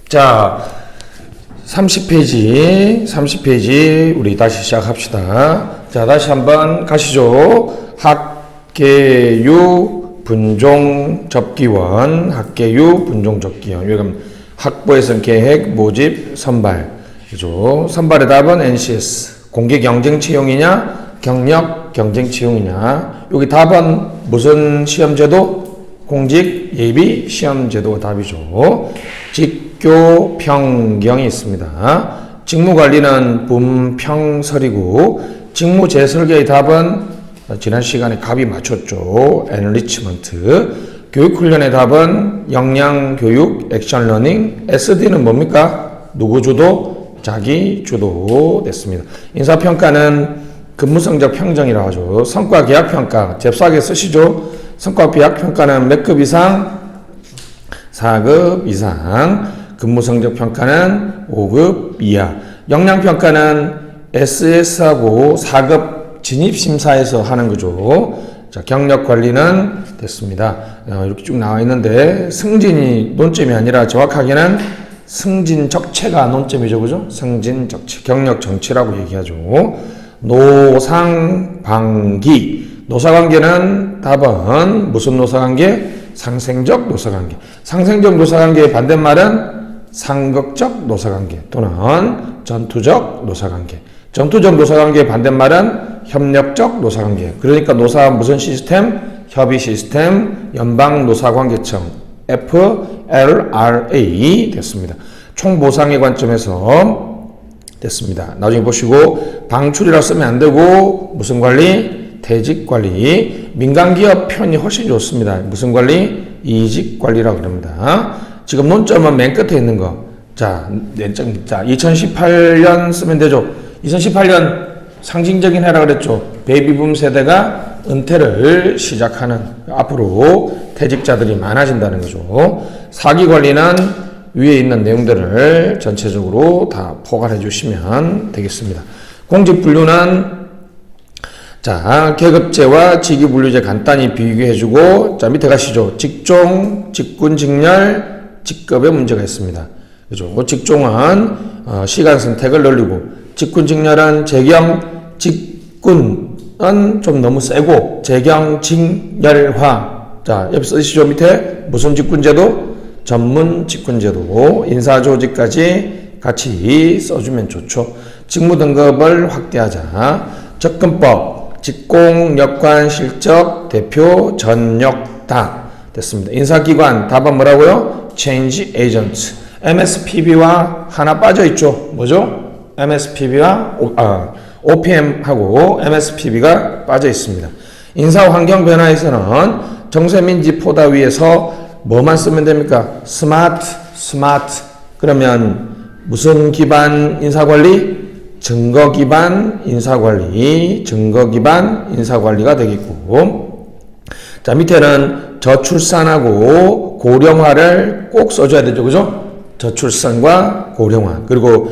자, 30페이지 우리 다시 시작합시다. 자, 다시 한번 가시죠. 학계유 분종 접기원, 학계유 분종 접기원. 여기 학부에서는 계획, 모집, 선발. 그죠? 선발의 답은 NCS. 공개 경쟁 채용이냐, 경력 경쟁 채용이냐. 여기 답은 무슨 시험제도? 공직 예비 시험제도가 답이죠. 직교 평경이 있습니다. 직무관리는 분평설이고, 직무 재설계의 답은 지난 시간에 갑이 맞췄죠. 엔리치먼트. 교육훈련의 답은 역량교육, 액션러닝. SD는 뭡니까? 누구 주도? 자기 주도 됐습니다. 인사평가는 근무성적 평정이라고 하죠. 성과계약평가 잽싸게 쓰시죠. 성과계약평가는 몇 급 이상? 4급 이상. 근무성적평가는 5급 이하. 역량평가는 SS하고 4급 진입심사에서 하는 거죠. 자, 경력관리는 됐습니다. 이렇게 쭉 나와 있는데 승진이 논점이 아니라 정확하게는 승진적체가 논점이죠. 그죠? 승진적체, 경력정치라고 얘기하죠. 노상방기. 노사관계는 답은 무슨 노사관계? 상생적 노사관계. 상생적 노사관계의 반대말은 상극적 노사관계 또는 전투적 노사관계. 전투적 노사관계의 반대말은 협력적 노사관계. 그러니까 노사 무슨 시스템? 협의 시스템, 연방노사관계청 FLRA 됐습니다. 총보상의 관점에서 됐습니다. 나중에 보시고 방출이라고 쓰면 안 되고 무슨 관리? 퇴직관리. 민간기업 표현이 훨씬 좋습니다. 무슨 관리? 이직관리라고 그럽니다. 지금 논점은 맨 끝에 있는 거. 자, 2018년 쓰면 되죠. 2018년 상징적인 해라 그랬죠. 베이비붐 세대가 은퇴를 시작하는, 앞으로 퇴직자들이 많아진다는 거죠. 사기관리는 위에 있는 내용들을 전체적으로 다 포괄해 주시면 되겠습니다. 공직분류는 자, 계급제와 직위분류제 간단히 비교해주고, 자, 밑에 가시죠. 직종, 직군, 직렬, 직급에 문제가 있습니다. 그죠? 직종은 시간 선택을 늘리고, 직군, 직렬은 재경, 직군은 좀 너무 세고, 재경, 직렬화. 자, 옆에 쓰시죠. 밑에 무슨 직군제도? 전문 직군제도. 인사조직까지 같이 써주면 좋죠. 직무 등급을 확대하자. 접근법. 직공, 여관, 실적, 대표, 전역다 됐습니다. 인사기관 답은 뭐라고요? Change Agent. MSPB와 하나 빠져 있죠. 뭐죠? MSPB와 OPM하고 MSPB가 빠져 있습니다. 인사환경 변화에서는 정세민지 포다 위에서 뭐만 쓰면 됩니까? 스마트. 그러면 무슨 기반 인사관리? 증거 기반 인사관리가 되겠고, 자, 밑에는 저출산하고 고령화를 꼭 써줘야 되죠. 그죠? 저출산과 고령화. 그리고,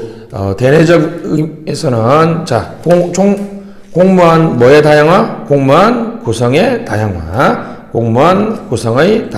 대내적 의미에서는, 자, 공무원 뭐의 다양화? 공무원 구성의 다양화. 공무원 구성의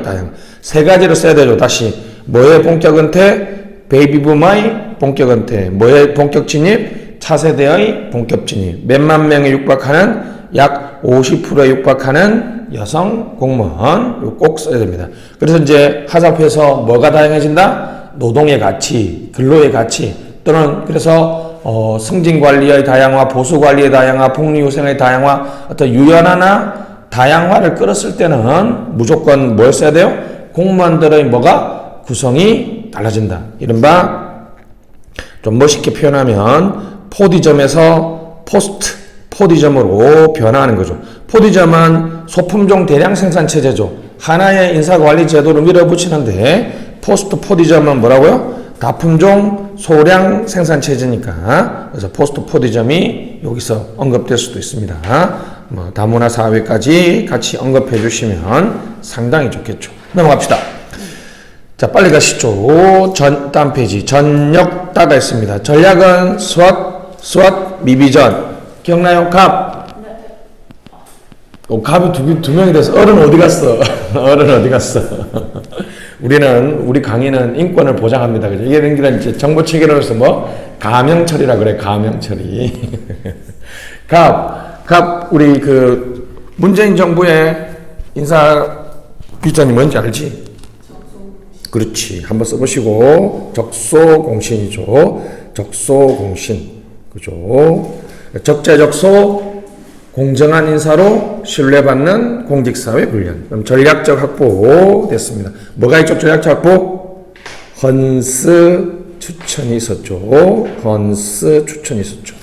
다양화. 세 가지로 써야 되죠. 다시. 뭐의 본격 은퇴? 베이비붐의 본격 은퇴. 뭐의 본격 진입? 차세대의 본격 진입. 몇만 명에 육박하는 약 50%에 육박하는 여성 공무원. 꼭 써야 됩니다. 그래서 이제 하사표에서 뭐가 다양해진다? 노동의 가치, 근로의 가치, 또는 그래서 승진관리의 다양화, 보수관리의 다양화, 복리후생의 다양화, 어떤 유연화나 다양화를 끌었을 때는 무조건 뭘 써야 돼요? 공무원들의 뭐가? 구성이 달라진다. 이른바 좀 멋있게 표현하면 포디점에서 포스트 포디점으로 변화하는 거죠. 포디점은 소품종 대량 생산 체제죠. 하나의 인사관리 제도를 밀어붙이는데 포스트 포디점은 뭐라고요? 다품종 소량 생산 체제니까. 그래서 포스트 포디점이 여기서 언급될 수도 있습니다. 뭐 다문화 사회까지 같이 언급해 주시면 상당히 좋겠죠. 넘어갑시다. 자, 빨리 가시죠. 다음 페이지. 전역다가 있습니다. 전략은 SWOT, 미비전. 기억나요? 갑. 갑이 두 명이 돼서 어른 어디 갔어? 우리 강의는 인권을 보장합니다. 그죠? 이런 게 이제 정부 체계로서 뭐, 가명처리라 그래, 가명처리. 우리 문재인 정부의 인사 비전이 뭔지 알지? 그렇지. 한번 써보시고, 적소공신이죠. 적소공신. 그죠? 적재적소, 공정한 인사로 신뢰받는 공직사회 훈련. 그럼 전략적 확보 됐습니다. 뭐가 있죠? 전략적 확보? 헌스 추천이 있었죠. 헌스 추천이 있었죠.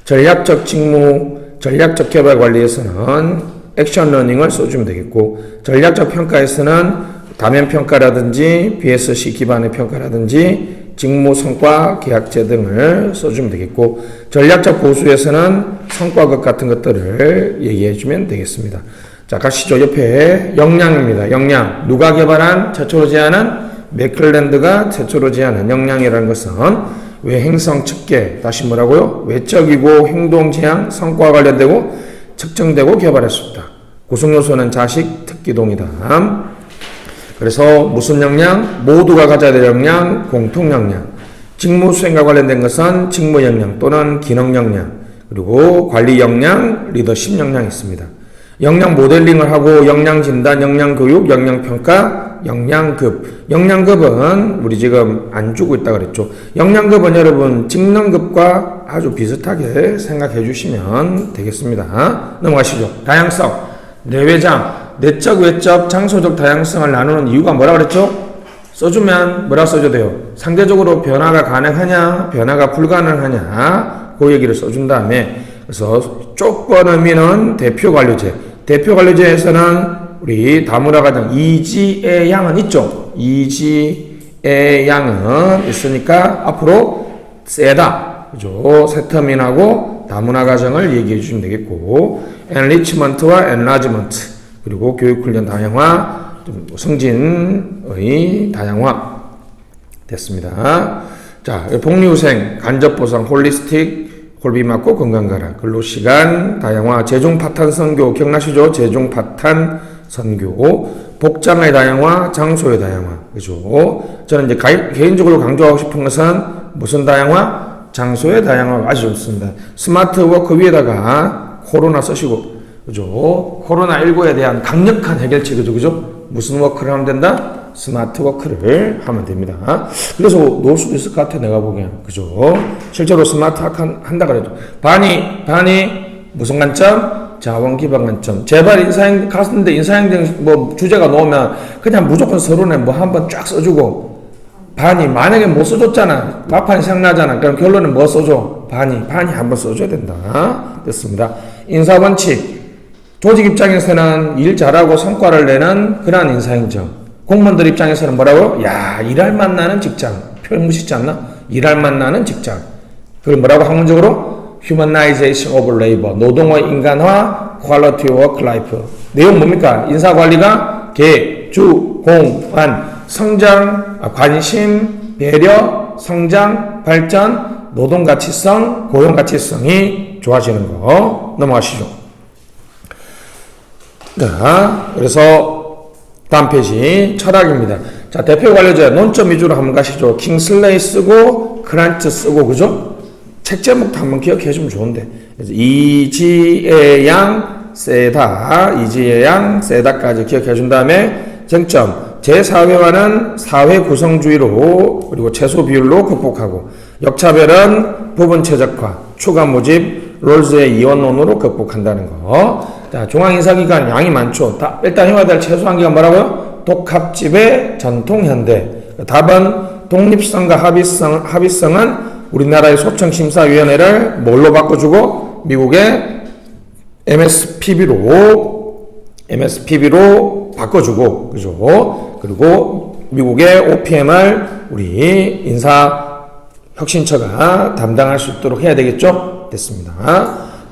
전략적 직무, 전략적 개발 관리에서는 액션 러닝을 써주면 되겠고, 전략적 평가에서는 다면 평가라든지 BSC 기반의 평가라든지 직무 성과 계약제 등을 써주면 되겠고, 전략적 보수에서는 성과급 같은 것들을 얘기해 주면 되겠습니다. 자, 가시죠. 옆에 역량입니다. 역량. 누가 개발한 최초로 제안한 맥클랜드가 최초로 제안한 역량이라는 것은 외행성 측계, 다시 뭐라고요? 외적이고 행동 지향, 성과와 관련되고 측정되고 개발할 수 있다. 구성 요소는 자식, 특기동이다. 그래서 무슨 역량? 모두가 가져야 될 역량, 공통 역량. 직무 수행과 관련된 것은 직무 역량 또는 기능 역량, 그리고 관리 역량, 리더십 역량이 있습니다. 역량 모델링을 하고 역량 진단, 역량 교육, 역량 평가, 역량급. 역량급은 우리 지금 안 주고 있다 그랬죠. 역량급은 여러분 직능급과 아주 비슷하게 생각해 주시면 되겠습니다. 넘어가시죠. 다양성, 내외장, 내적, 외적, 장소적 다양성을 나누는 이유가 뭐라 그랬죠? 써주면 뭐라 써줘야 돼요? 상대적으로 변화가 가능하냐, 변화가 불가능하냐, 그 얘기를 써준 다음에, 그래서 조건 의미는 대표 관료제. 대표 관료제에서는 우리 다문화 과정 이지의 양은 있죠. 이지의 양은 있으니까 앞으로 세다. 그죠? 세터민하고 다문화 과정을 얘기해 주시면 되겠고, enrichment와 enlargement, 그리고 교육훈련 다양화, 승진의 다양화 됐습니다. 자, 복리후생, 간접보상, 홀리스틱, 홀비 맞고 건강가라, 근로시간 다양화, 재종파탄 선교 기억나시죠? 재종파탄 선교, 복장의 다양화, 장소의 다양화. 그죠? 저는 이제 개인적으로 강조하고 싶은 것은 무슨 다양화? 장소의 다양화가 아주 좋습니다. 스마트 워크 위에다가 코로나 쓰시고, 그죠? 코로나19에 대한 강력한 해결책, 그죠? 무슨 워크를 하면 된다? 스마트 워크를 하면 됩니다. 그래서 놓을 수도 있을 것 같아, 내가 보기엔. 그죠? 실제로 스마트 워크 한다 그래도. 반이, 무슨 관점? 자원 기반 관점. 제발 인사행, 갔는데 인사행정 주제가 나오면 그냥 무조건 서론에 한번 쫙 써주고, 반이, 만약에 못 써줬잖아. 막판이 생각나잖아. 그럼 결론은 뭐 써줘? 반이 한번 써줘야 된다. 됐습니다. 인사 원칙. 조직 입장에서는 일 잘하고 성과를 내는 그러한 인사행정. 공무원들 입장에서는 뭐라고? 야, 일할 만나는 직장. 표현 무시지 않나? 일할 만나는 직장. 그걸 뭐라고 학문적으로? Humanization of Labor. 노동의 인간화, Quality Work Life. 내용 뭡니까? 인사관리가 계획, 주, 공, 관, 성장, 관심, 배려, 성장, 발전, 노동가치성, 고용가치성이 좋아지는 거. 넘어가시죠. 자, 그래서 다음 페이지 철학입니다. 자, 대표 관료제 논점 위주로 한번 가시죠. 킹슬레이 쓰고 크란츠 쓰고, 그죠? 책 제목도 한번 기억해 주면 좋은데. 그래서 이지의 양 세다, 이지의 양 세다까지 기억해 준 다음에 쟁점. 제4회화는 사회 구성주의로 그리고 최소 비율로 극복하고, 역차별은 부분 최적화, 추가 모집, 롤즈의 이원론으로 극복한다는 거. 자, 중앙인사기관 양이 많죠. 일단 해야 될 최소한 기간 뭐라고요? 독합집의 전통현대. 답은 독립성과 합의성은 우리나라의 소청심사위원회를 뭘로 바꿔주고, 미국의 MSPB로 바꿔주고, 그죠? 그리고 미국의 OPM을 우리 인사혁신처가 담당할 수 있도록 해야 되겠죠? 됐습니다.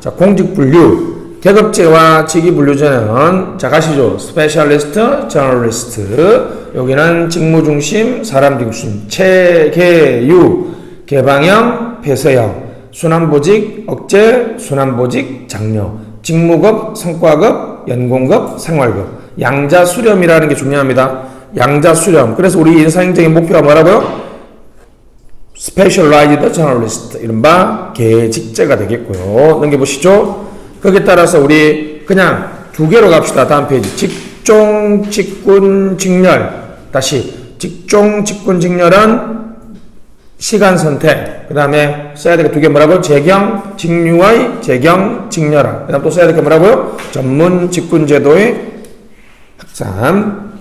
자, 공직분류. 계급제와 직위분류제는, 자, 가시죠. 스페셜리스트, 저널리스트. 여기는 직무중심, 사람중심, 체계유, 개방형, 폐쇄형, 순환보직, 억제, 순환보직, 장려, 직무급, 성과급, 연공급, 생활급. 양자 수렴이라는 게 중요합니다. 양자 수렴. 그래서 우리 인사행정의 목표가 뭐라고요? Specialized Journalist, 이른바 계직제가 되겠고요. 넘겨보시죠. 거기에 따라서 우리 그냥 두 개로 갑시다. 다음 페이지. 직종, 직군, 직렬. 다시 직종, 직군, 직렬은 시간 선택. 그 다음에 써야 될 게 두 개 뭐라고요? 재경, 직류의 재경, 직렬화. 그 다음 또 써야 될 게 뭐라고요? 전문 직군 제도의 확산.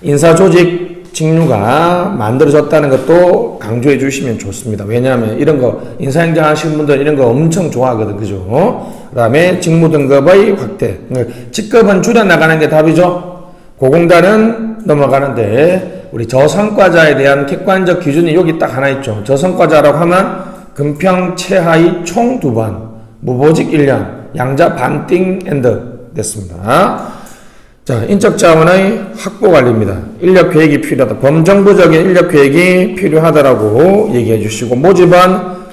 인사조직 직류가 만들어졌다는 것도 강조해 주시면 좋습니다. 왜냐하면 이런 거 인사행정 하시는 분들 이런 거 엄청 좋아하거든. 그죠? 그 다음에 직무등급의 확대. 직급은 줄여나가는 게 답이죠. 고공단은 넘어가는데 우리 저성과자에 대한 객관적 기준이 여기 딱 하나 있죠. 저성과자라고 하면 금평 최하위 총 2번, 무보직 1년, 양자 반띵 엔드 됐습니다. 자, 인적 자원의 확보 관리입니다. 인력 계획이 필요하다. 범정부적인 인력 계획이 필요하다라고 얘기해 주시고, 모집은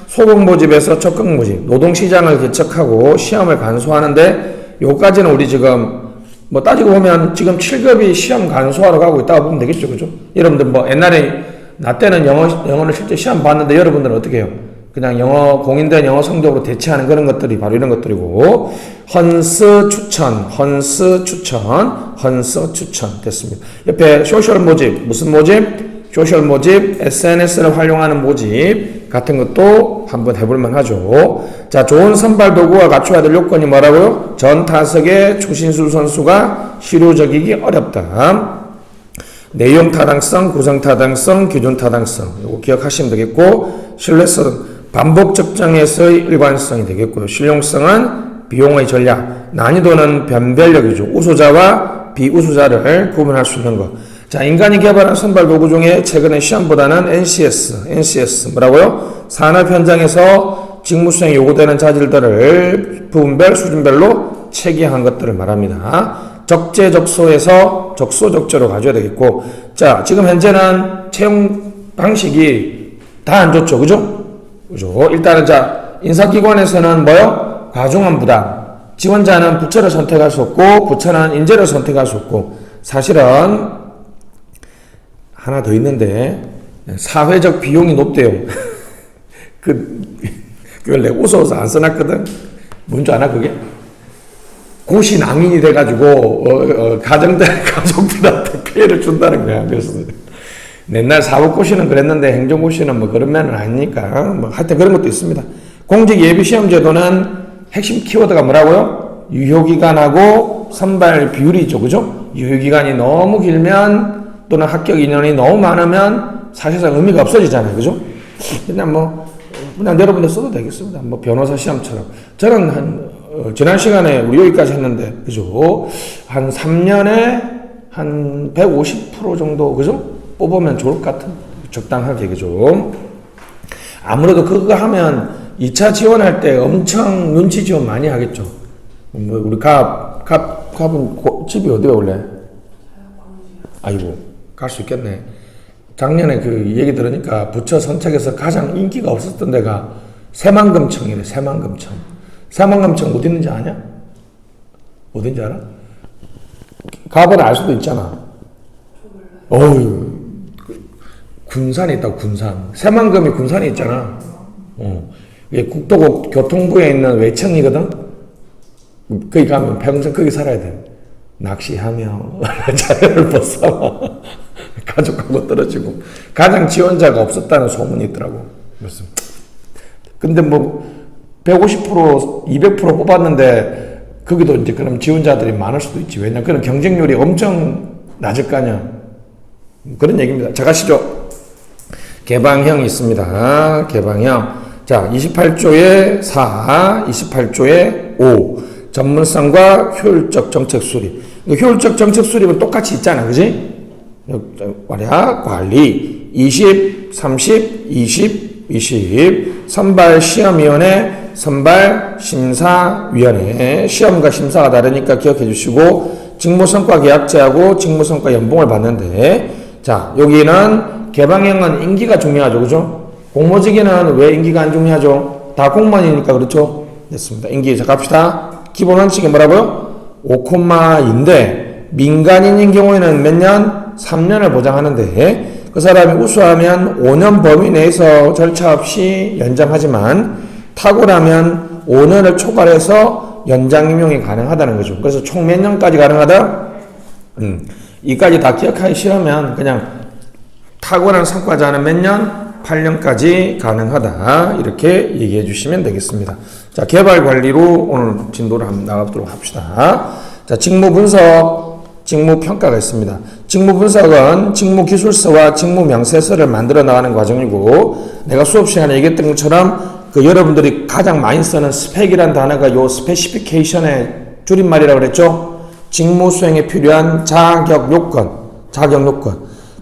소극 모집에서 적극 모집, 노동시장을 개척하고 시험을 간소화하는데, 요까지는 우리 지금 뭐 따지고 보면 지금 7급이 시험 간소화로 가고 있다고 보면 되겠죠. 그죠? 여러분들 뭐 옛날에 나 때는 영어를 실제 시험 봤는데 여러분들은 어떻게 해요? 그냥 공인된 영어 성적으로 대체하는 그런 것들이 바로 이런 것들이고, 헌스 추천 됐습니다. 옆에 소셜 모집, 무슨 모집? 소셜 모집, SNS를 활용하는 모집 같은 것도 한번 해볼만 하죠. 자, 좋은 선발 도구가 갖춰야 될 요건이 뭐라고요? 전 타석의 초신수 선수가 실효적이기 어렵다. 내용 타당성, 구성 타당성, 기준 타당성. 이거 기억하시면 되겠고, 신뢰성, 반복 적정에서의 일관성이 되겠고요. 실용성은 비용의 전략, 난이도는 변별력이죠. 우수자와 비우수자를 구분할 수 있는 것. 자, 인간이 개발한 선발 도구 중에 최근에 시험보다는 NCS 뭐라고요? 산업 현장에서 직무 수행에 요구되는 자질들을 부분별, 수준별로 체계한 것들을 말합니다. 적재적소에서 적소적재로 가져야 되겠고, 자, 지금 현재는 채용 방식이 다 안 좋죠, 그죠? 그죠? 일단은 자, 인사기관에서는 뭐요? 과중한 부담. 지원자는 부처를 선택할 수 없고, 부처는 인재를 선택할 수 없고, 사실은 하나 더 있는데, 사회적 비용이 높대요. 그걸 내가 웃어서 안 써놨거든? 뭔지 아나, 그게? 고시 낭인이 돼가지고, 가족들한테 피해를 준다는 거야. 그래서. 옛날 사법고시는 그랬는데 행정고시는 뭐 그런 면은 아니니까 뭐 하여튼 그런 것도 있습니다. 공직 예비시험 제도는 핵심 키워드가 뭐라고요? 유효기간하고 선발 비율이죠. 그죠? 유효기간이 너무 길면 또는 합격 인원이 너무 많으면 사실상 의미가 없어지잖아요. 그죠? 그냥 여러분들 써도 되겠습니다. 뭐 변호사 시험처럼. 저는 지난 시간에 우리 여기까지 했는데, 그죠? 한 3년에 한 150% 정도, 그죠? 뽑으면 좋을 것 같은, 적당하게, 그죠? 아무래도 그거 하면 2차 지원할 때 엄청 눈치 지원 많이 하겠죠. 우리 갑은 집이 어디야, 원래? 아이고, 갈 수 있겠네. 작년에 그 얘기 들으니까 부처 선착에서 가장 인기가 없었던 데가 새만금청이래, 새만금청. 새만금청 어디 있는지 아냐? 어딘지 알아? 갑은 알 수도 있잖아. 어휴. 군산에 있다고, 군산. 새만금이 군산에 있잖아. 이게 국토교통부에 있는 외청이거든? 거기 가면 평생 거기 살아야 돼. 낚시하며, 자연을 벗삼아, 가족하고 떨어지고, 가장 지원자가 없었다는 소문이 있더라고. 그래서. 근데 150%, 200% 뽑았는데, 거기도 이제 그럼 지원자들이 많을 수도 있지. 왜냐면 그런 경쟁률이 엄청 낮을 거 아니야. 그런 얘기입니다. 자, 가시죠. 개방형이 있습니다. 개방형. 자, 28조의 4, 28조의 5. 전문성과 효율적 정책 수립. 효율적 정책 수립은 똑같이 있잖아. 그지? 관리. 20, 30, 20. 선발시험위원회, 선발심사위원회. 시험과 심사가 다르니까 기억해 주시고, 직무성과 계약제하고 직무성과 연봉을 받는데, 자, 여기는 개방형은 임기가 중요하죠. 그죠? 공모직에는 왜 임기가 안 중요하죠? 다 공무원이니까 그렇죠? 됐습니다. 임기. 자, 갑시다. 기본 원칙이 뭐라고요? 5,2인데, 민간인인 경우에는 몇 년? 3년을 보장하는데 그 사람이 우수하면 5년 범위 내에서 절차 없이 연장하지만 탁월하면 5년을 초과해서 연장 임용이 가능하다는 거죠. 그래서 총 몇 년까지 가능하다? 이까지 다 기억하기 싫으면 그냥 탁월한 성과자는 몇 년? 8년까지 가능하다. 이렇게 얘기해 주시면 되겠습니다. 자, 개발 관리로 오늘 진도를 한번 나가보도록 합시다. 자, 직무 분석, 직무 평가가 있습니다. 직무 분석은 직무 기술서와 직무 명세서를 만들어 나가는 과정이고, 내가 수업 시간에 얘기했던 것처럼 그 여러분들이 가장 많이 쓰는 스펙이란 단어가 요 스페시피케이션의 줄임말이라고 그랬죠? 직무 수행에 필요한 자격 요건.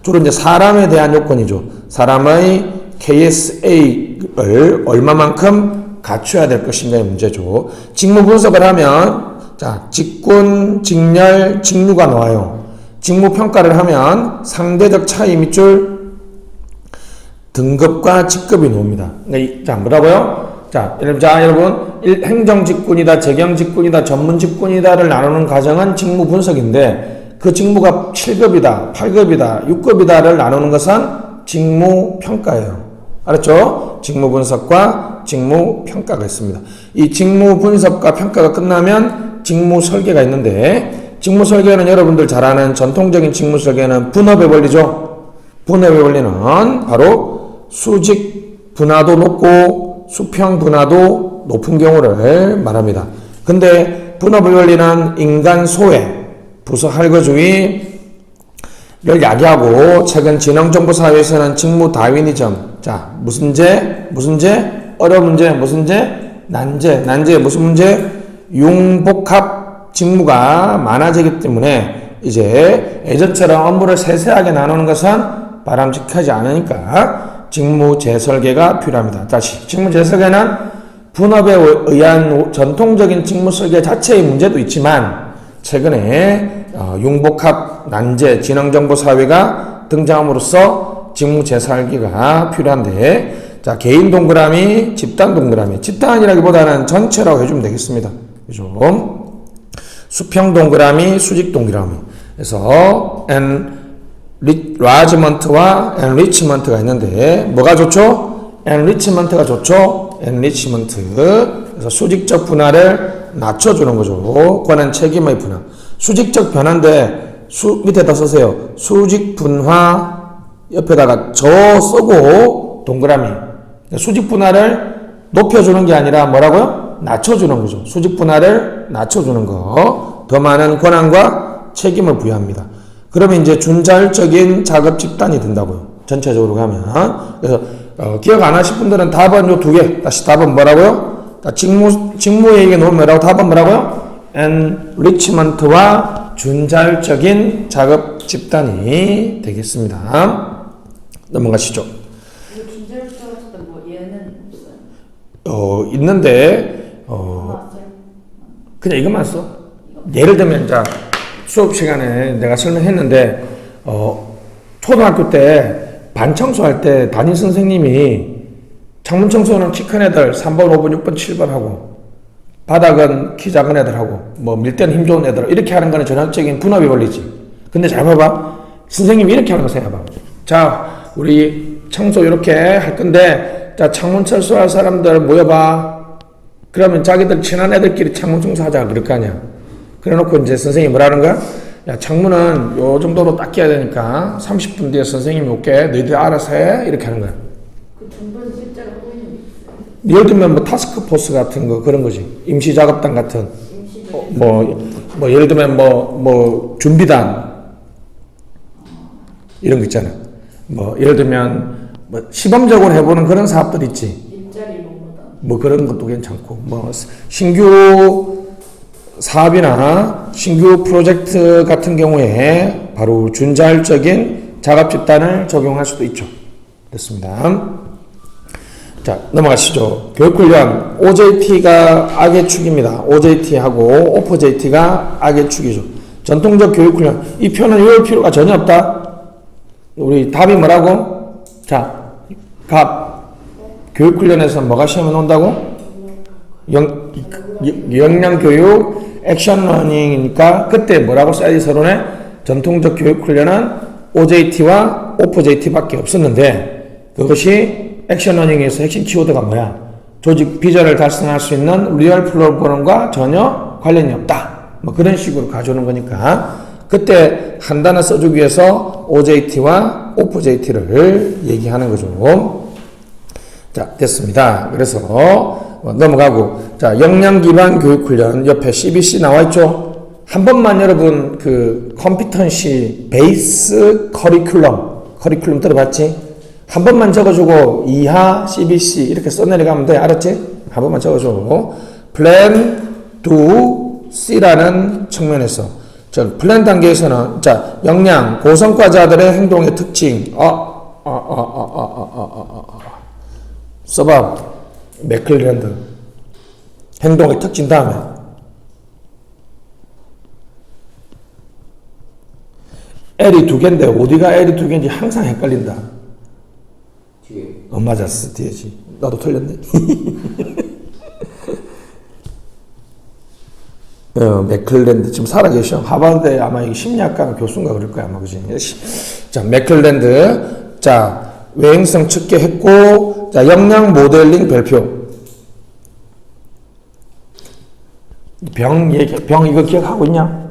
주로 이제 사람에 대한 요건이죠. 사람의 KSA를 얼마만큼 갖춰야 될 것인가의 문제죠. 직무 분석을 하면, 자, 직군, 직렬, 직류가 나와요. 직무 평가를 하면 상대적 차이 밑줄 등급과 직급이 나옵니다. 자, 뭐라고요? 자, 여러분, 행정직군이다, 재경직군이다, 전문직군이다를 나누는 과정은 직무 분석인데, 그 직무가 7급이다, 8급이다, 6급이다를 나누는 것은 직무 평가예요. 알았죠? 직무 분석과 직무 평가가 있습니다. 이 직무 분석과 평가가 끝나면 직무 설계가 있는데, 직무 설계는 여러분들 잘 아는 전통적인 직무 설계는 분업의 원리죠. 분업의 원리는 바로 수직 분화도 높고 수평 분화도 높은 경우를 말합니다. 근데 분업의 원리는 인간 소외, 부서 할거주의를 야기하고 최근 지능정보사회에서는 직무 다윈이즘. 자, 무슨 제? 어려운 문제, 무슨 제? 난제, 무슨 문제? 융복합 직무가 많아지기 때문에 이제 예전처럼 업무를 세세하게 나누는 것은 바람직하지 않으니까 직무 재설계가 필요합니다. 다시, 직무 재설계는 분업에 의한 전통적인 직무 설계 자체의 문제도 있지만 최근에 융복합, 난제, 지능정보사회가 등장함으로써 직무 재설계가 필요한데, 자, 개인 동그라미, 집단 동그라미. 집단이라기보다는 전체라고 해주면 되겠습니다. 그죠? 수평 동그라미, 수직 동그라미. 그래서 enlargement와 enrichment가 있는데 뭐가 좋죠? enrichment가 좋죠. enrichment. 그래서 수직적 분할을 낮춰주는 거죠. 권한 책임의 분할. 수직적 변화인데 밑에다 쓰세요. 수직 분화 옆에다가 저 쓰고 동그라미. 수직 분할을 높여주는 게 아니라 뭐라고요? 낮춰주는 거죠. 수직 분할을 낮춰주는 거. 더 많은 권한과 책임을 부여합니다. 그러면 이제 준자율적인 작업 집단이 된다고요. 전체적으로 가면. 그래서 기억 안 하실 분들은 답은 요 두 개. 다시 답은 뭐라고요? 직무 얘기가 나오면 뭐라고? 답은 뭐라고요? enrichment와 준자율적인 작업 집단이 되겠습니다. 넘어가시죠. 준자율적인 뭐 예는 없어요? 있는데 그냥 이것만 써. 예를 들면 자, 수업 시간에 내가 설명했는데 초등학교 때 반 청소할 때 담임 선생님이 창문 청소는 키 큰 애들 3번, 5번, 6번, 7번 하고 바닥은 키 작은 애들 하고 뭐 밀대는 힘 좋은 애들 이렇게 하는 거는 전형적인 분업의 원리지. 근데 잘 봐봐. 선생님이 이렇게 하는 거 생각해봐. 자, 우리 청소 이렇게 할 건데 자, 창문 철수할 사람들 모여봐. 그러면 자기들 친한 애들끼리 창문 청소하자 그럴 거 아니야. 그래놓고 이제 선생님이 뭐라는 거야? 야, 창문은 요 정도로 닦여야 되니까 30분 뒤에 선생님이 올게. 너희들 알아서 해. 이렇게 하는 거야. 그 정보는 실제로 보이는 게 있어요? 예를 들면 뭐 타스크포스 같은 거 그런 거지. 임시작업단 같은. 뭐 예를 들면 뭐 준비단 이런 거 있잖아. 뭐 예를 들면 뭐 시범적으로 해보는 그런 사업들 있지. 일자리 노무단. 뭐 그런 것도 괜찮고 뭐 신규 사업이나 신규 프로젝트 같은 경우에 바로 준자율적인 작업 집단을 적용할 수도 있죠. 됐습니다. 자, 넘어가시죠. 교육훈련 OJT가 악의 축입니다. OJT하고 OPJT가 악의 축이죠. 전통적 교육훈련. 이 표는 외울 필요가 전혀 없다. 우리 답이 뭐라고? 자, 교육훈련에서 뭐가 시험에 나온다고? 역량교육, 액션 러닝이니까 그때 뭐라고 써야지 서론에? 전통적 교육훈련은 OJT와 OPJT밖에 없었는데 그것이 액션 러닝에서 핵심 키워드가 뭐야? 조직 비전을 달성할 수 있는 리얼 프로그램과 전혀 관련이 없다. 뭐 그런 식으로 가져오는 거니까 그때 한 단어 써주기 위해서 OJT와 OPJT를 얘기하는 거죠. 자, 됐습니다. 그래서 넘어가고 자, 역량 기반 교육 훈련 옆에 CBC 나와 있죠. 한 번만 여러분 그 컴피턴시 베이스 커리큘럼 들어봤지? 한 번만 적어주고 이하 CBC 이렇게 써내려가면 돼. 알았지? 한 번만 적어줘. 플랜 to C라는 측면에서 저 플랜 단계에서는 자, 역량 고성과자들의 행동의 특징 써봐. 맥클랜드 행동의 특징 다음에 L이 두 개인데 어디가 L이 두 개인지 항상 헷갈린다. 뒤에. 맞았어. 뒤에지. 나도 틀렸네. 맥클랜드 지금 살아계셔. 하버드에 아마 이 심리학과 교수인가 그럴 거야 아마. 그지? 자, 맥클랜드. 자, 외행성 측계했고, 자, 역량 모델링 별표. 병 이거 기억하고 있냐?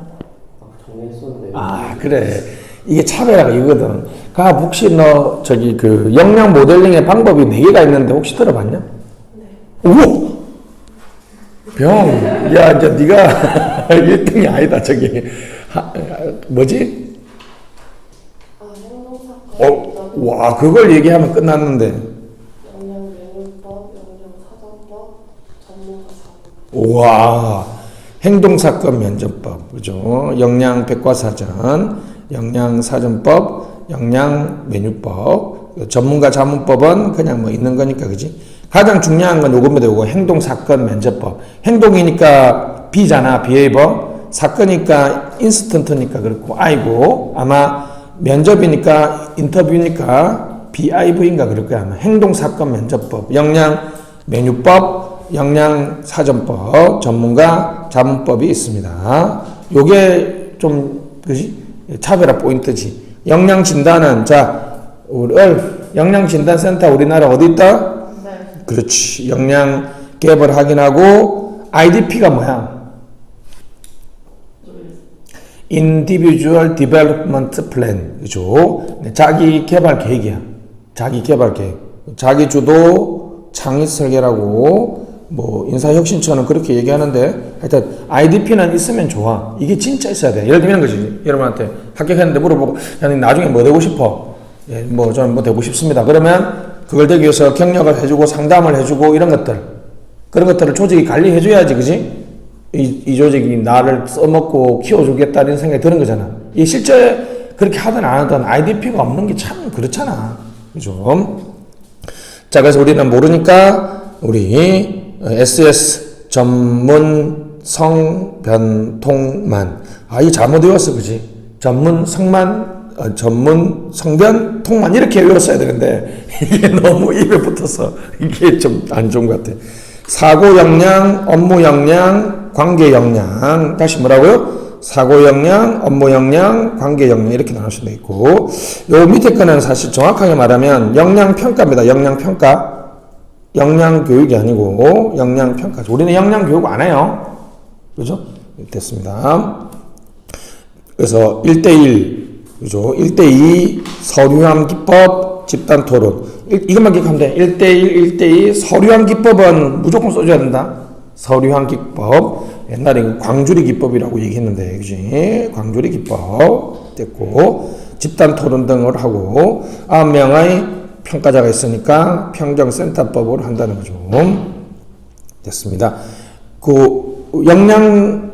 정했었는데. 그래. 이게 차별화가 이거거든. 혹시 너 저기 그 역량 모델링의 방법이 4개가 있는데 혹시 들어봤냐? 네. 오! 야, 이제 네가 1등이 아니다. 저기 뭐지? 행동사건. 와, 그걸 얘기하면 끝났는데. 역량 메뉴법, 역량 사전법, 전문가 사고. 와, 행동사건 면접법, 그죠? 역량 백과사전, 역량 사전법, 역량 메뉴법, 전문가 자문법은 그냥 뭐 있는 거니까, 그지? 가장 중요한 건 요겁니다. 요거 행동사건 면접법. 행동이니까 B잖아, 비헤이버. 사건이니까 인스턴트니까 그렇고, 아이고, 아마 면접이니까 인터뷰니까 BIV인가 그럴 거야, 아마. 행동사건 면접법, 역량 메뉴법, 역량 사전법, 전문가 자문법이 있습니다. 요게 좀, 그지? 차별화 포인트지. 역량 진단은, 자, 역량 진단센터 우리나라 어디 있다? 네. 그렇지. 역량 갭을 확인하고, IDP가 뭐야? Individual Development Plan. 그죠? 자기 개발 계획이야. 자기 개발 계획. 자기 주도 창의 설계라고, 뭐, 인사혁신처는 그렇게 얘기하는데, 하여튼, IDP는 있으면 좋아. 이게 진짜 있어야 돼. 예를 들면 거지. 여러분한테 합격했는데 물어보고, 야, 너 나중에 뭐 되고 싶어? 예, 뭐, 저는 뭐 되고 싶습니다. 그러면, 그걸 되기 위해서 경력을 해주고, 상담을 해주고, 이런 것들. 그런 것들을 조직이 관리해줘야지, 그지? 이 조직이 나를 써먹고 키워주겠다는 생각이 드는 거잖아. 이 실제 그렇게 하든 안 하든 IDP가 없는 게 참 그렇잖아. 그죠? 자, 그래서 우리는 모르니까, 우리, SS 전문 성변통만. 이게 잘못 외웠어, 그지? 전문 성변 통만 이렇게 외웠어야 되는데 이게 너무 입에 붙어서 이게 좀 안 좋은 것 같아. 사고 역량, 업무 역량, 관계 역량. 다시 뭐라고요? 사고 역량, 업무 역량, 관계 역량 이렇게 나눌 수도 있고, 요 밑에 거는 사실 정확하게 말하면 역량 평가입니다. 역량 평가. 역량 교육이 아니고 역량 평가. 우리는 역량 교육 안 해요. 그죠? 됐습니다. 그래서 1대1, 그죠? 1대2 서류함 기법, 집단 토론. 이것만 기억하면 돼. 1대1, 1대2 서류함 기법은 무조건 써줘야 된다. 서류함 기법. 옛날에 광주리 기법이라고 얘기했는데, 그지? 광주리 기법. 됐고, 집단 토론 등을 하고, 9명의 평가자가 있으니까 평정센터법으로 한다는 거죠. 됐습니다. 그 역량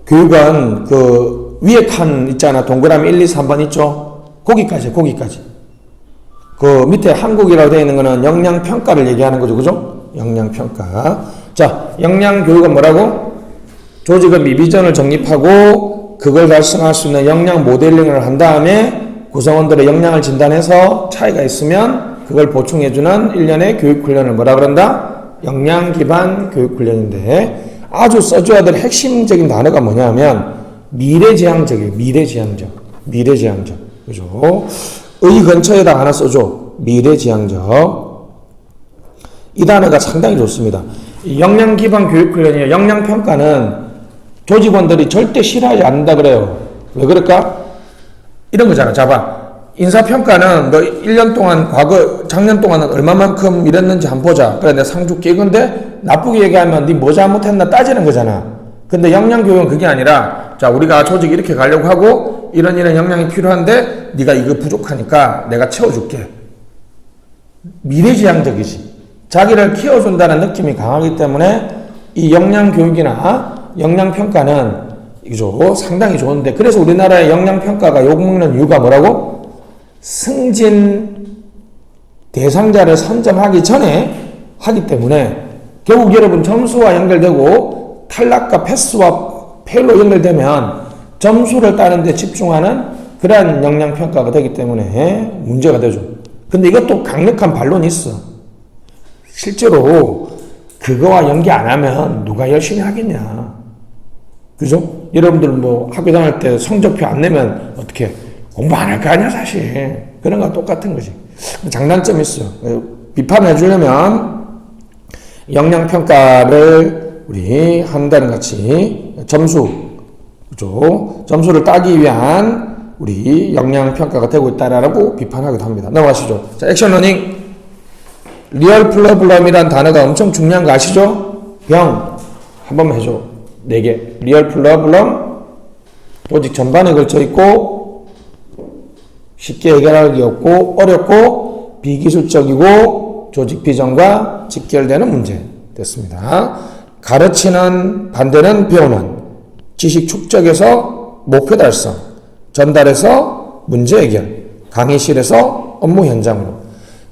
교육은 그 위에 칸 있잖아. 동그라미 1, 2, 3번 있죠? 거기까지. 그 밑에 한국이라고 되어 있는 거는 역량 평가를 얘기하는 거죠. 그죠? 역량 평가. 자, 역량 교육은 뭐라고? 조직의 미비전을 정립하고 그걸 달성할 수 있는 역량 모델링을 한 다음에 구성원들의 역량을 진단해서 차이가 있으면 그걸 보충해주는 일련의 교육훈련을 뭐라 그런다? 역량 기반 교육훈련인데, 아주 써줘야 될 핵심적인 단어가 뭐냐면 미래지향적이에요. 미래지향적. 그죠? 의 근처에다 하나 써줘. 미래지향적. 이 단어가 상당히 좋습니다. 이 역량 기반 교육 훈련이에요. 역량 평가는 조직원들이 절대 싫어하지 않는다 그래요. 왜 그럴까? 이런 거잖아. 자봐. 인사평가는 너 1년 동안 작년 동안은 얼마만큼 일했는지 한번 보자. 그래, 내가 상 줄게. 근데 나쁘게 얘기하면 네 뭐 잘못했나 따지는 거잖아. 근데 역량교육은 그게 아니라, 자, 우리가 조직 이렇게 가려고 하고, 이런 역량이 필요한데, 네가 이거 부족하니까 내가 채워줄게. 미래지향적이지. 자기를 키워준다는 느낌이 강하기 때문에, 이 역량교육이나 역량평가는, 이죠, 상당히 좋은데, 그래서 우리나라의 역량평가가 욕먹는 이유가 뭐라고? 승진 대상자를 선점하기 전에 하기 때문에 결국 여러분 점수와 연결되고 탈락과 패스와 페일로 연결되면 점수를 따는 데 집중하는 그러한 역량평가가 되기 때문에 문제가 되죠. 근데 이것도 강력한 반론이 있어. 실제로 그거와 연계 안 하면 누가 열심히 하겠냐. 그죠? 여러분들 뭐 학교 다닐 때 성적표 안 내면 어떻게 공부 안 할 거 아니야, 사실. 그런 거랑 똑같은 거지. 장단점이 있어요. 비판해 주려면 역량평가를 우리 한다는 같이 점수, 그죠? 점수를 따기 위한 우리 역량평가가 되고 있다라고 비판하기도 합니다. 넘어가시죠. 자, 액션러닝. 리얼 프로블럼이란 단어가 엄청 중요한 거 아시죠? 병. 한 번만 해줘. 4개. 리얼 프로블럼. 조직 전반에 걸쳐 있고, 쉽게 해결하기 어렵고 비기술적이고 조직 비전과 직결되는 문제 됐습니다. 가르치는 반대는 배우는 지식 축적에서 목표 달성, 전달에서 문제 해결, 강의실에서 업무 현장으로.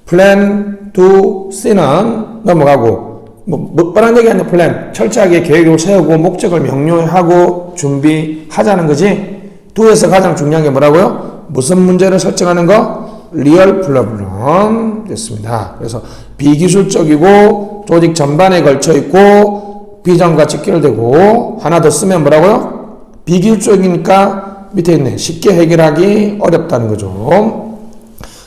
플랜 to C는 넘어가고 뭐 뻔한 얘기 아니야. 플랜 철저하게 계획을 세우고 목적을 명료하고 준비하자는 거지. do에서 가장 중요한 게 뭐라고요? 무슨 문제를 설정하는 거? 리얼 프로블럼 됐습니다. 그래서 비기술적이고 조직 전반에 걸쳐 있고 비전과 직결되고 하나 더 쓰면 뭐라고요? 비기술적이니까 밑에 있네. 쉽게 해결하기 어렵다는 거죠.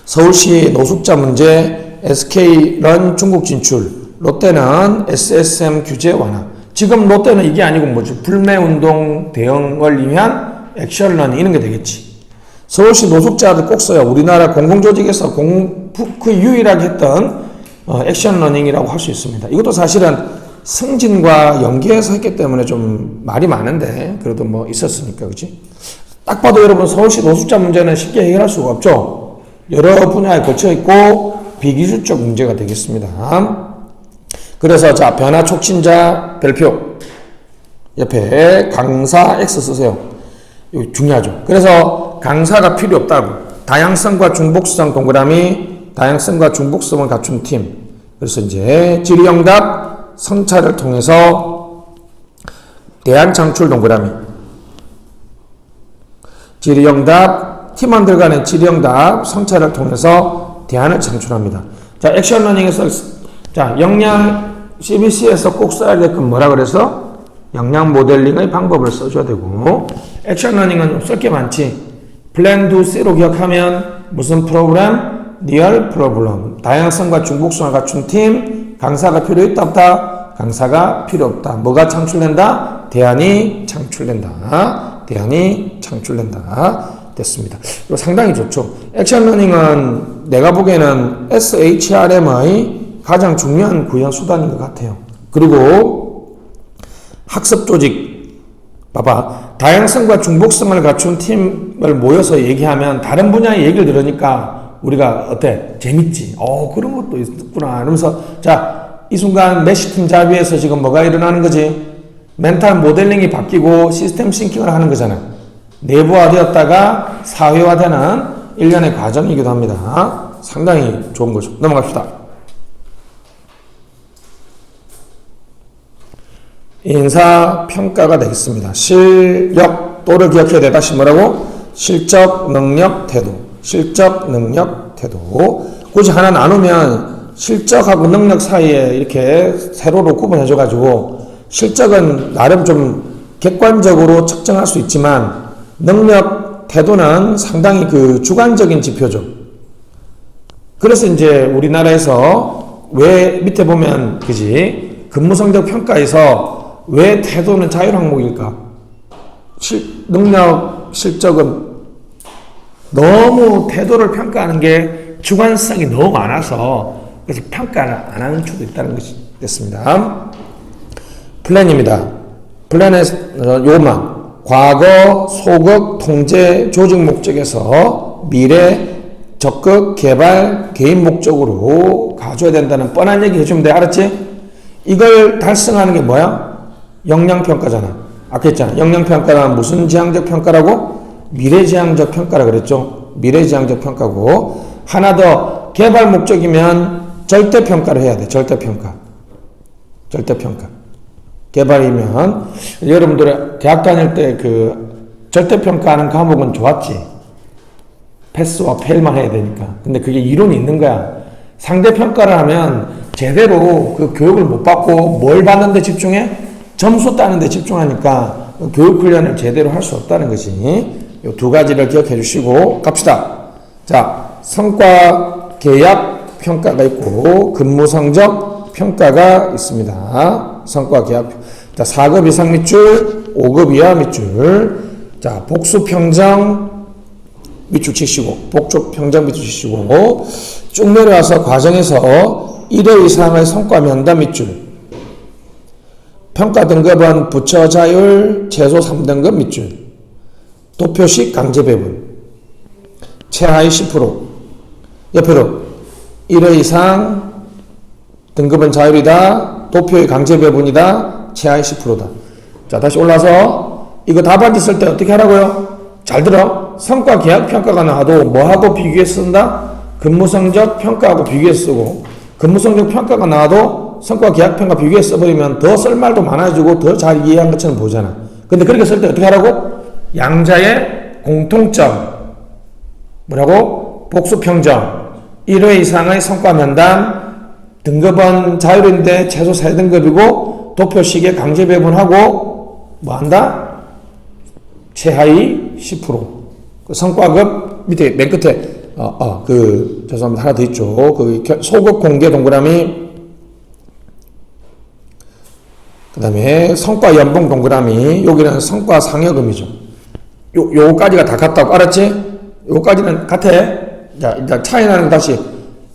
서울시 노숙자 문제, SK런 중국 진출, 롯데는 SSM 규제 완화. 지금 롯데는 이게 아니고 뭐죠? 불매운동 대응을 위한 액션러닝 이런 게 되겠지. 서울시 노숙자들 꼭 써요. 우리나라 공공조직에서 유일하게 했던 액션러닝이라고 할 수 있습니다. 이것도 사실은 승진과 연계해서 했기 때문에 좀 말이 많은데 그래도 뭐 있었으니까 그치? 딱 봐도 여러분 서울시 노숙자 문제는 쉽게 해결할 수가 없죠. 여러 분야에 걸쳐 있고 비기술적 문제가 되겠습니다. 그래서 자 변화 촉진자 별표 옆에 강사 X 쓰세요. 이거 중요하죠. 그래서 강사가 필요 없다고. 다양성과 중복성 동그라미, 다양성과 중복성을 갖춘 팀. 그래서 이제 질의응답 성찰을 통해서 대안창출 동그라미. 질의응답 팀원들 간의 질의응답 성찰을 통해서 대안을 창출합니다. 자, 액션러닝에서 자 역량 CBC에서 꼭 써야 될 건 뭐라 그래서 역량 모델링의 방법을 써줘야 되고 액션러닝은 쓸 게 많지. 플랜 to C로 기억하면 무슨 프로그램? 리얼 프로블럼. 다양성과 중복성을 갖춘 팀. 강사가 필요 있다 없다? 강사가 필요 없다. 뭐가 창출된다? 대안이 창출된다. 대안이 창출된다. 됐습니다. 이거 상당히 좋죠. 액션러닝은 내가 보기에는 SHRM의 가장 중요한 구현 수단인 것 같아요. 그리고 학습 조직 봐봐. 다양성과 중복성을 갖춘 팀을 모여서 얘기하면 다른 분야의 얘기를 들으니까 우리가 어때? 재밌지? 그런 것도 있구나. 이러면서 자, 이 순간 메시팀 자비에서 지금 뭐가 일어나는 거지? 멘탈 모델링이 바뀌고 시스템 싱킹을 하는 거잖아. 내부화되었다가 사회화되는 일련의 과정이기도 합니다. 상당히 좋은 거죠. 넘어갑시다. 인사평가가 되겠습니다. 실력도를 기억해야 돼. 다시 뭐라고? 실적, 능력, 태도. 실적, 능력, 태도. 굳이 하나 나누면 실적하고 능력 사이에 이렇게 세로로 구분해줘가지고 실적은 나름 좀 객관적으로 측정할 수 있지만 능력 태도는 상당히 그 주관적인 지표죠. 그래서 이제 우리나라에서 왜 밑에 보면 그지 근무성적 평가에서 왜 태도는 자율 항목일까? 능력, 실적은 너무 태도를 평가하는 게 주관성이 너무 많아서 그래서 평가를 안 하는 추도 있다는 것이 됐습니다. 플랜입니다. 플랜에서 요만 과거, 소극, 통제, 조직 목적에서 미래, 적극, 개발, 개인 목적으로 가져야 된다는 뻔한 얘기 해주면 돼. 알았지? 이걸 달성하는 게 뭐야? 역량평가잖아. 아까 했잖아. 역량평가는 무슨 지향적 평가라고? 미래지향적 평가라 그랬죠. 미래지향적 평가고 하나 더 개발 목적이면 절대평가를 해야 돼. 절대평가. 개발이면 여러분들 대학 다닐 때 그 절대평가하는 과목은 좋았지. 패스와 페일만 해야 되니까. 근데 그게 이론이 있는 거야. 상대평가를 하면 제대로 그 교육을 못 받고 뭘 받는데 집중해? 점수 따는데 집중하니까 교육 훈련을 제대로 할 수 없다는 것이 이 두 가지를 기억해 주시고 갑시다. 자, 성과 계약 평가가 있고 근무 성적 평가가 있습니다. 성과 계약. 자, 4급 이상 밑줄, 5급 이하 밑줄. 자, 복수 평정 밑줄 치시고, 복수 평정 밑줄 치시고, 쭉 내려와서 과정에서 1회 이상의 성과 면담 밑줄. 평가 등급은 부처 자율 최소 3등급 밑줄. 도표식 강제 배분. 최하위 10%. 옆으로 1회 이상 등급은 자율이다. 도표의 강제 배분이다. 최하위 10%다. 자, 다시 올라서 이거 답안지 쓸 때 어떻게 하라고요? 잘 들어. 성과 계약 평가가 나와도 뭐하고 비교해서 쓴다? 근무 성적 평가하고 비교해서 쓰고 근무 성적 평가가 나와도 성과 계약 평가 비교해서 써버리면 더 쓸 말도 많아지고 더 잘 이해한 것처럼 보잖아. 근데 그렇게 쓸 때 어떻게 하라고? 양자의 공통점 뭐라고? 복수평정 1회 이상의 성과 면담 등급은 자율인데 최소 3등급이고 도표식에 강제 배분하고 뭐 한다? 최하위 10%. 그 성과급 밑에 맨 끝에 죄송합니다. 하나 더 있죠. 그 소급 공개 동그라미 그 다음에 성과 연봉 동그라미 여기는 성과 상여금이죠. 요거까지가 다 같다고 알았지? 요거까지는 같아. 자, 일단 차이 나는 거 다시.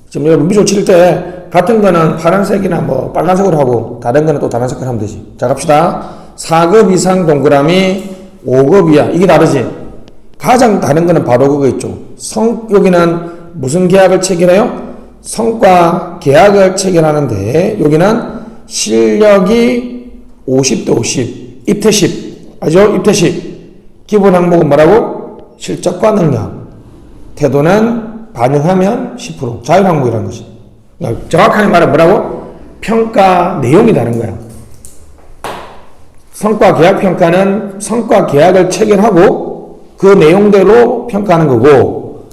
지금 여러분 미소 칠 때 같은 거는 파란색이나 뭐 빨간색으로 하고 다른 거는 또 다른 색깔 하면 되지. 자, 갑시다. 4급 이상 동그라미 5급 이하. 이게 다르지? 가장 다른 거는 바로 그거 있죠. 여기는 무슨 계약을 체결해요? 성과 계약을 체결하는데 여기는 실력이 50대 50. 입퇴10. 알죠? 입퇴10. 기본 항목은 뭐라고? 실적과 능력. 태도는 반영하면 10%. 자율 항목이라는 것이. 그러니까 정확하게 말하면 뭐라고? 평가 내용이 다른 거야. 성과 계약 평가는 성과 계약을 체결하고 그 내용대로 평가하는 거고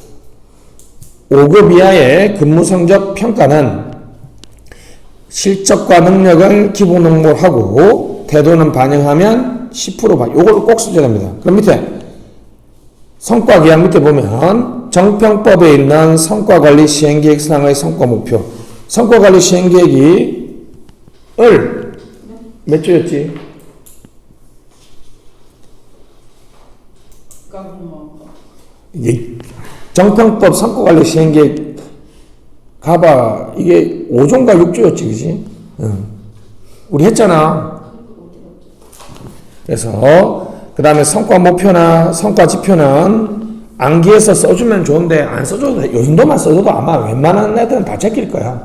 5급 이하의 근무 성적 평가는 실적과 능력을 기본 항목으로 하고 태도는 반영하면 10% 요걸 꼭 써줘야 됩니다. 그럼 밑에 성과 계약 밑에 보면 정평법에 있는 성과관리 시행계획 상의 성과 목표. 성과관리 시행계획이 몇 조였지? 정평법 성과관리 시행계획 가봐. 이게 5조인가 6조였지, 그지? 우리 했잖아. 그래서 그 다음에 성과 목표나 성과 지표는 암기해서 써주면 좋은데 안 써줘도 돼. 요 정도만 써줘도 아마 웬만한 애들은 다 제낄 거야.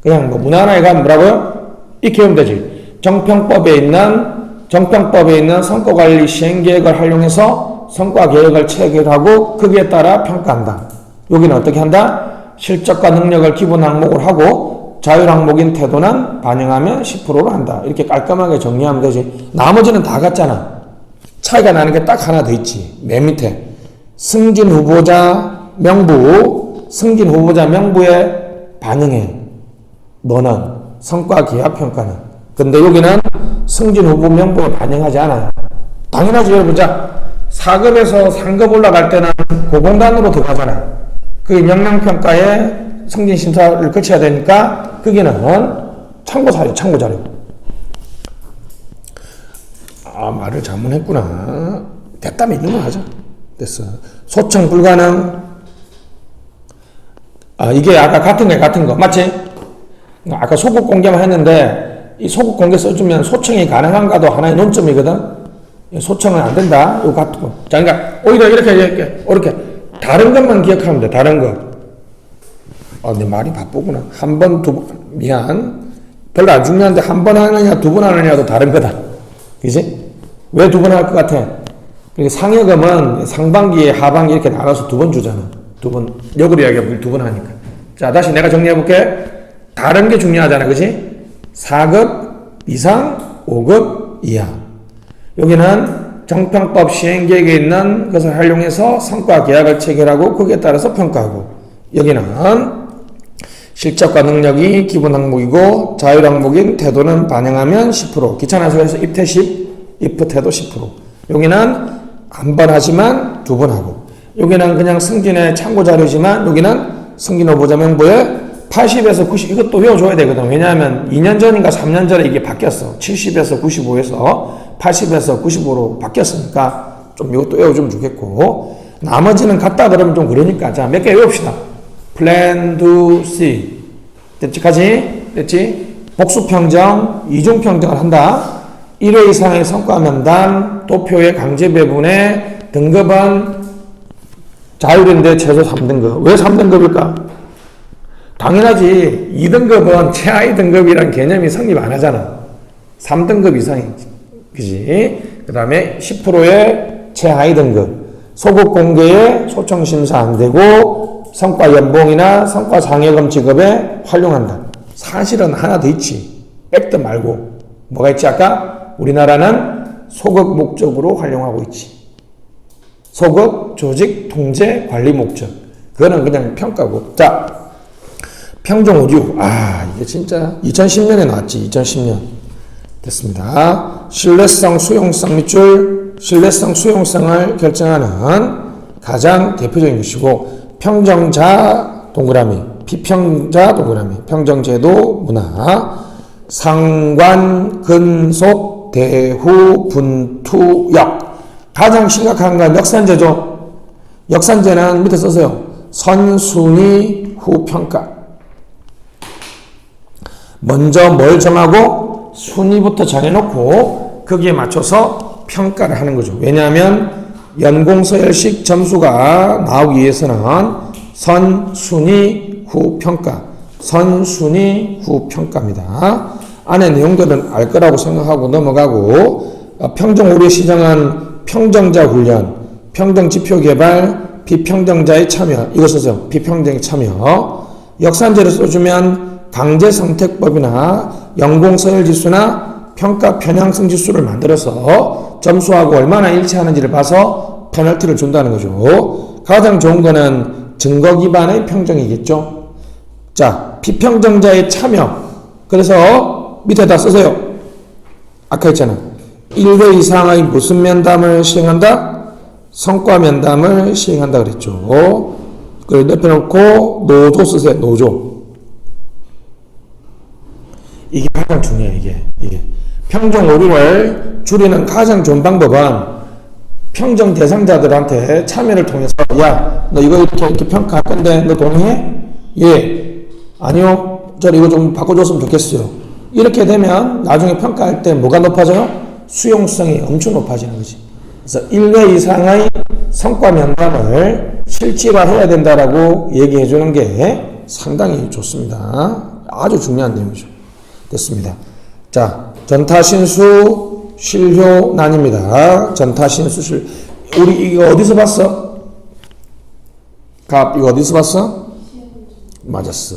그냥 뭐 문화나에 가면 뭐라고요? 이렇게 하면 되지. 정평법에 있는 성과관리 시행계획을 활용해서 성과계획을 체결하고 거기에 따라 평가한다. 여기는 어떻게 한다? 실적과 능력을 기본 항목으로 하고 자율 항목인 태도는 반영하면 10%로 한다. 이렇게 깔끔하게 정리하면 되지. 나머지는 다 같잖아. 차이가 나는 게 딱 하나 더 있지. 맨 밑에 승진 후보자 명부에 반영해. 너는 성과 계약 평가는. 근데 여기는 승진 후보 명부에 반영하지 않아요. 당연하지 여러분. 자, 4급에서 상급 올라갈 때는 고공단으로 들어가잖아. 그 역량평가에 성진심사를 거쳐야 되니까 거기는 참고자료, 참고자료. 아, 말을 잘못했구나. 됐다면 있는 거 하자. 됐어. 소청 불가능. 아, 이게 아까 같은 거. 맞지? 아까 소급 공개만 했는데, 이 소급 공개 써주면 소청이 가능한가도 하나의 논점이거든? 소청은 안 된다. 이거 같은 거. 자, 그러니까, 오히려 이렇게. 다른 것만 기억하면 돼, 다른 거. 아, 내 말이 바쁘구나. 한 번, 두 번, 미안. 별로 안 중요한데, 한 번 하느냐, 두 번 하느냐도 다른 거다. 그지? 왜 두 번 할 것 같아? 그러니까 상여금은 상반기에 하반기 이렇게 나눠서 두 번 주잖아. 두 번, 역으로 이야기하면 두 번 하니까. 자, 다시 내가 정리해볼게. 다른 게 중요하잖아. 그지? 4급 이상, 5급 이하. 여기는 정평법 시행계획에 있는 것을 활용해서 성과 계약을 체결하고 거기에 따라서 평가하고, 여기는 실적과 능력이 기본 항목이고 자율 항목인 태도는 반영하면 10%, 귀찮아서 입태 10, 입부 태도 10%. 여기는 한 번 하지만 두 번 하고, 여기는 그냥 승진의 참고 자료지만 여기는 승진 후보자 명부에 80에서 90, 이것도 외워줘야 되거든. 왜냐하면 2년 전인가 3년 전에 이게 바뀌었어. 70에서 95에서 80에서 95로 바뀌었으니까 좀 이것도 외워주면 좋겠고, 나머지는 같다 그러면 좀 그러니까 자, 몇 개 외웁시다. Plan to see. 됐지까지? 됐지? 복수평정, 이중평정을 한다. 1회 이상의 성과 면담, 도표의 강제 배분의 등급은 자율인데 최소 3등급. 왜 3등급일까? 당연하지. 2등급은 최하위 등급이란 개념이 성립 안 하잖아. 3등급 이상이지. 그지? 그 다음에 10%의 최하위 등급. 소급 공개에 소청 심사 안 되고 성과 연봉이나 성과 장려금 지급에 활용한다. 사실은 하나 더 있지. 액트 말고. 뭐가 있지 아까? 우리나라는 소급 목적으로 활용하고 있지. 소급, 조직, 통제, 관리 목적. 그거는 그냥 평가고. 자, 평정 오류. 아, 이게 진짜 2010년에 나왔지. 2010년. 됐습니다. 신뢰성, 수용성 밑줄. 신뢰성, 수용성을 결정하는 가장 대표적인 것이고, 평정자 동그라미, 비평자 동그라미, 평정제도 문화, 상관, 근속, 대후, 분투, 역. 가장 심각한 건 역산제죠. 역산제는 밑에 써서요. 선순위 후 평가. 먼저 뭘 정하고 순위부터 정해놓고 거기에 맞춰서 평가를 하는 거죠. 왜냐하면 연공서열식 점수가 나오기 위해서는 선순위 후 평가, 선순위 후 평가입니다. 안에 내용들은 알 거라고 생각하고 넘어가고, 평정 오류 시정은 평정자 훈련, 평정지표 개발, 비평정자의 참여, 이거 써서 비평정의 참여. 역산제를 써주면 강제선택법이나 연공서열지수나 평가 편향성 지수를 만들어서 점수하고 얼마나 일치하는지를 봐서 페널티를 준다는 거죠. 가장 좋은 거는 증거 기반의 평정이겠죠. 자, 비평정자의 참여. 그래서 밑에다 쓰세요. 아까 했잖아. 1회 이상의 무슨 면담을 시행한다? 성과 면담을 시행한다 그랬죠. 그걸 넓혀놓고 노조 쓰세요. 노조. 이게 가장 중요해. 이게 평정 오류를 줄이는 가장 좋은 방법은 평정 대상자들한테 참여를 통해서, 야, 너 이거 이렇게 평가할 건데 너 동의해? 예. 아니요. 저 이거 좀 바꿔줬으면 좋겠어요. 이렇게 되면 나중에 평가할 때 뭐가 높아져요? 수용성이 엄청 높아지는 거지. 그래서 1회 이상의 성과 면담을 실질화해야 된다라고 얘기해 주는 게 상당히 좋습니다. 아주 중요한 내용이죠. 됐습니다. 자, 전타신수 실효난입니다. 전타신수 우리 이거 어디서 봤어? 이거 어디서 봤어? 맞았어.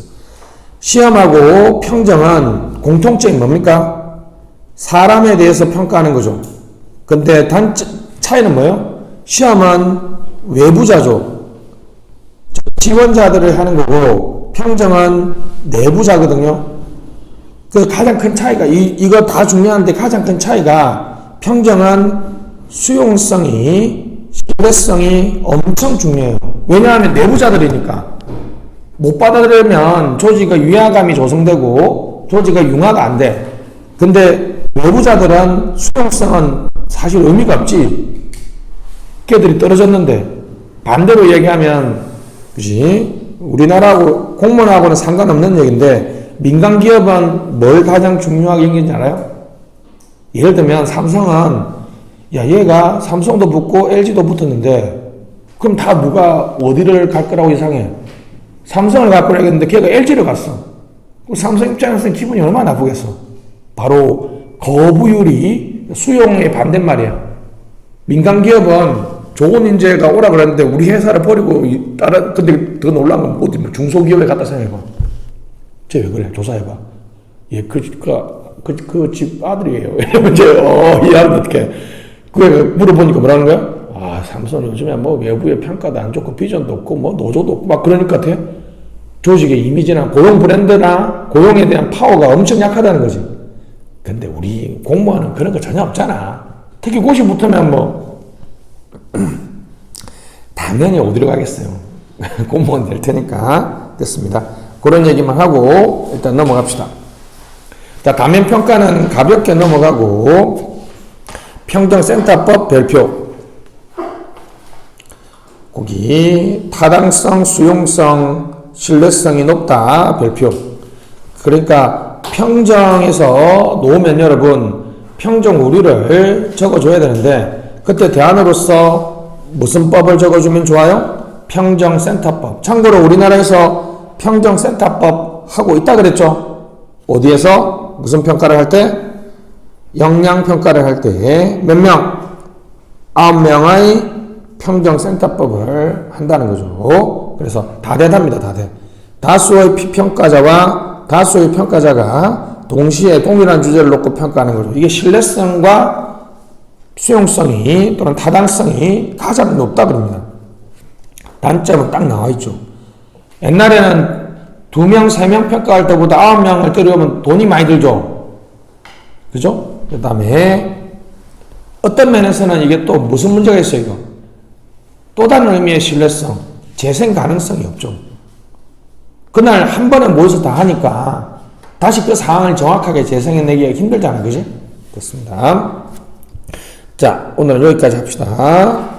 시험하고 평정은 공통점이 뭡니까? 사람에 대해서 평가하는 거죠. 근데 차이는 뭐예요? 시험은 외부자죠. 지원자들을 하는 거고, 평정은 내부자거든요. 그 가장 큰 차이가, 이거 다 중요한데 가장 큰 차이가, 평정은 수용성이 신뢰성이 엄청 중요해요. 왜냐하면 내부자들이니까. 못 받아들이면 조직의 위화감이 조성되고 조직의 융화가 안 돼. 근데 외부자들은 수용성은 사실 의미가 없지. 걔들이 떨어졌는데 반대로 얘기하면 그지? 우리나라하고 공무원하고는 상관없는 얘기인데 민간 기업은 뭘 가장 중요하게 여기는지 알아요? 예를 들면 삼성은 야 얘가 삼성도 붙고 LG도 붙었는데 그럼 다 누가 어디를 갈 거라고 예상해? 삼성을 갈 거라고 했는데 걔가 LG를 갔어. 그럼 삼성 입장에서는 기분이 얼마나 나쁘겠어. 바로 거부율이 수용의 반대말이야. 민간 기업은 좋은 인재가 오라 그랬는데 우리 회사를 버리고 근데 더 놀라운 건 어디 뭐 중소기업에 갖다 생각해봐. 쟤 왜 그래? 조사해봐. 얘 그 집 아들이에요. 이러면 이제 이 아들 어떻게? 그게 물어보니까 뭐라는 거야? 아 삼성 요즘에 뭐 외부의 평가도 안 좋고 비전도 없고 뭐 노조도 없고 막 그러니까 같아. 조직의 이미지나 고용 브랜드나 고용에 대한 파워가 엄청 약하다는 거지. 근데 우리 공무원은 그런 거 전혀 없잖아. 특히 고시 붙으면 뭐 당연히 어디로 가겠어요. 공무원 될 테니까. 됐습니다. 그런 얘기만 하고 일단 넘어갑시다. 자, 다면 평가는 가볍게 넘어가고 평정센터법 별표. 거기 타당성, 수용성, 신뢰성이 높다 별표. 그러니까 평정에서 놓으면 여러분 평정 우리를 적어줘야 되는데 그때 대안으로서 무슨 법을 적어주면 좋아요? 평정센터법. 참고로 우리나라에서 평정센터법 하고 있다 그랬죠? 어디에서? 무슨 평가를 할 때? 역량평가를 할 때 몇 명? 9명의 평정센터법을 한다는 거죠. 그래서 다대답니다. 다대. 다수의 피평가자와 다수의 평가자가 동시에 동일한 주제를 놓고 평가하는 거죠. 이게 신뢰성과 수용성이 또는 타당성이 가장 높다 그럽니다. 단점은 딱 나와 있죠. 옛날에는 2명, 3명 평가할 때보다 9명을 때려오면 돈이 많이 들죠. 그죠? 그 다음에 어떤 면에서는 이게 또 무슨 문제가 있어요, 이거? 또 다른 의미의 신뢰성, 재생 가능성이 없죠. 그날 한 번에 모여서 다 하니까 다시 그 상황을 정확하게 재생해내기가 힘들잖아요. 그지? 됐습니다. 자, 오늘 여기까지 합시다.